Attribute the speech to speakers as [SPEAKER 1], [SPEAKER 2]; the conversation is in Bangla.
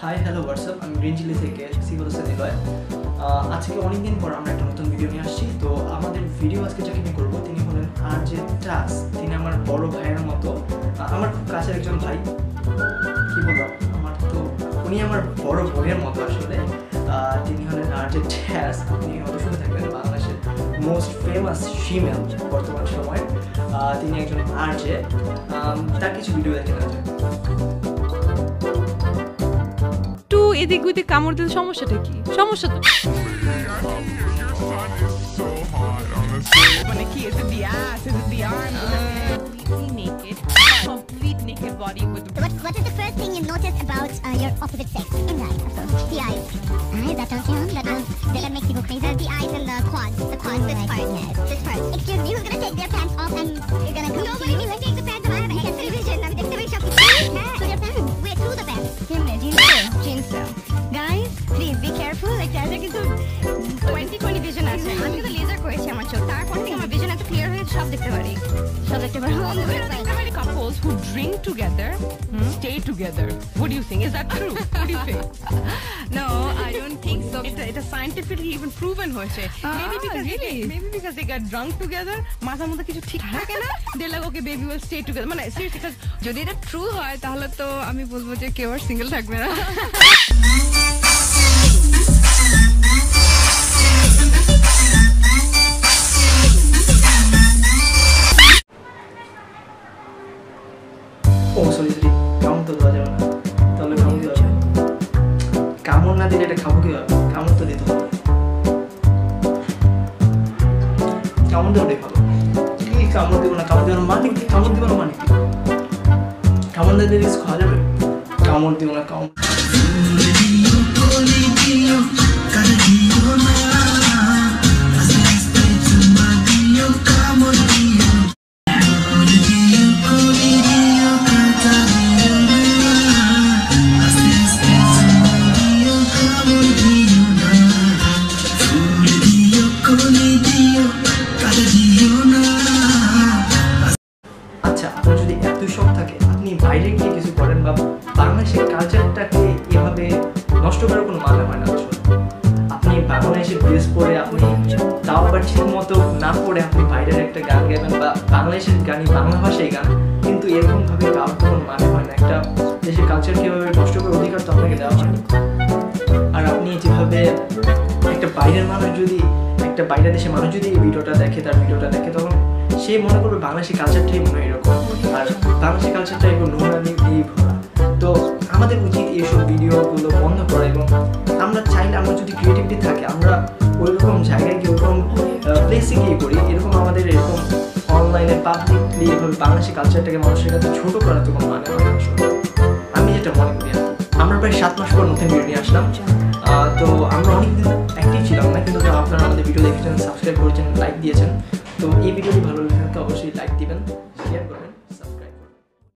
[SPEAKER 1] হাই হ্যালো হোয়াটসঅ্যাপ, আমি গ্রিন চিলি থেকে সিভিল নিলয়। আজকে অনেকদিন পর আমরা একটা নতুন ভিডিও নিয়ে আসছি। তো আমাদের ভিডিও আজকে যাকে নিয়ে করবো তিনি হলেন RJ টাস। তিনি আমার বড় ভাইয়ের মতো, আমার খুব কাছের একজন ভাই। কী বলবো, উনি আমার বড় বোনের মতো আসলে। তিনি হলেন RJ টাস। আপনি হয়তো শুনে থাকবেন বাংলাদেশের মোস্ট ফেমাস ফিমেল বর্তমান সময়ে। তিনি একজন RJ। তার কিছু ভিডিও দেখে নেওয়া যায়।
[SPEAKER 2] এদিক ওইদিক কামড় দিতে সমস্যাটা কি? সমস্যা তো মানে কি? Is it the ass? Is it the arm? Completely naked. Complete naked body with
[SPEAKER 3] What is the first thing you notice about your opposite sex? In life, of course. The eyes. Eyes, that turns you on? That makes you go crazy? The eyes and the quads. The quads, this part. Yes. This part. Excuse me, who's gonna take their pants off and you're gonna come? Nobody needs to take the pants off. I have a television. I'm the television. To their pants. Wait, through the pants. Jeans though. Guys, please be careful. Like, there's like 20/20 vision আছে। আমি তো লেজার করেছি আমার চোখ। তারপর থেকে আমার ভিশন এত ক্লিয়ার হয়ে সব দেখতে পারি।
[SPEAKER 2] Couples who drink together stay together. What do you think? Is that true? What do you think?
[SPEAKER 4] No, I don't think so.
[SPEAKER 2] It's scientifically even proven হয়েছে। Maybe because they got drunk together, মাথার মধ্যে কিছু ঠিক থাকে না। They're like, okay, baby, we'll stay together. মানে seriously, because
[SPEAKER 4] যদি এটা ট্রু হয় তাহলে তো আমি বলবো যে কেউ আর সিঙ্গেল থাকবে না।
[SPEAKER 1] কামড় তো দেওয়া যাবে না, তাহলে কামড় দেওয়া যাবে। কামড় না দিলে এটা খাবো কিভাবে? কামড় তো দিতে হবে। কামড় দেওয়াটাই ভালো। কি কামড় দেবো না? কামড় দেওয়ার মানে কি? কামড় দেবো না মানে কি? কামড় না দিলে খাওয়া যাবে? কামড় দিব না, কামড় আপনি বাইরে গিয়ে কিছু করেন বা বাংলাদেশের কালচারটাকে এভাবে নষ্ট করার কোনো মানে হয় না। আপনি বাংলাদেশের ড্রেস পরে, আপনি তাও আবার ঠিক মতো না পড়ে আপনি বাইরের একটা গান গাবেন বা বাংলাদেশের গানই বাংলা ভাষায় গান, কিন্তু এরকমভাবে গাওয়ার কোনো মানে হয় না। একটা দেশের কালচারকে এভাবে নষ্ট করার অধিকার তো আপনাকে দেওয়া হয় না। আর আপনি যেভাবে একটা বাইরের মানুষ যদি, একটা বাইরের দেশের মানুষ যদি এই ভিডিওটা দেখে, তার ভিডিওটা দেখে, তখন সে মনে করবে বাংলাদেশি কালচারটাই মনে হয় এরকম, আর বাংলাদেশি কালচারটা এরকম নোংরামি দিয়ে ভরা। তো আমাদের উচিত এইসব ভিডিওগুলো বন্ধ করা, এবং আমরা চাইলে, আমরা যদি ক্রিয়েটিভিটি থাকে, আমরা ওইরকম জায়গায় গিয়ে, ওরকম প্লেসে গিয়ে করি। এরকম আমাদের এরকম অনলাইনে পাবলিকলি এভাবে বাংলাদেশি কালচারটাকে মানুষের কাছে ছোটো করার তো কোনো মানে হয় না। আমি যেটা মনে করি, আমরা প্রায় 7 মাস পর নতুন ভিডিও নিয়ে আসলাম। তো আমরা অনেকদিন অ্যাক্টিভ ছিলাম না, কিন্তু আপনারা আমাদের ভিডিও দেখেছেন, সাবস্ক্রাইব করেছেন, লাইক দিয়েছেন। তো এই ভিডিওটি ভালো লেগে থাকলে অবশ্যই লাইক দিবেন।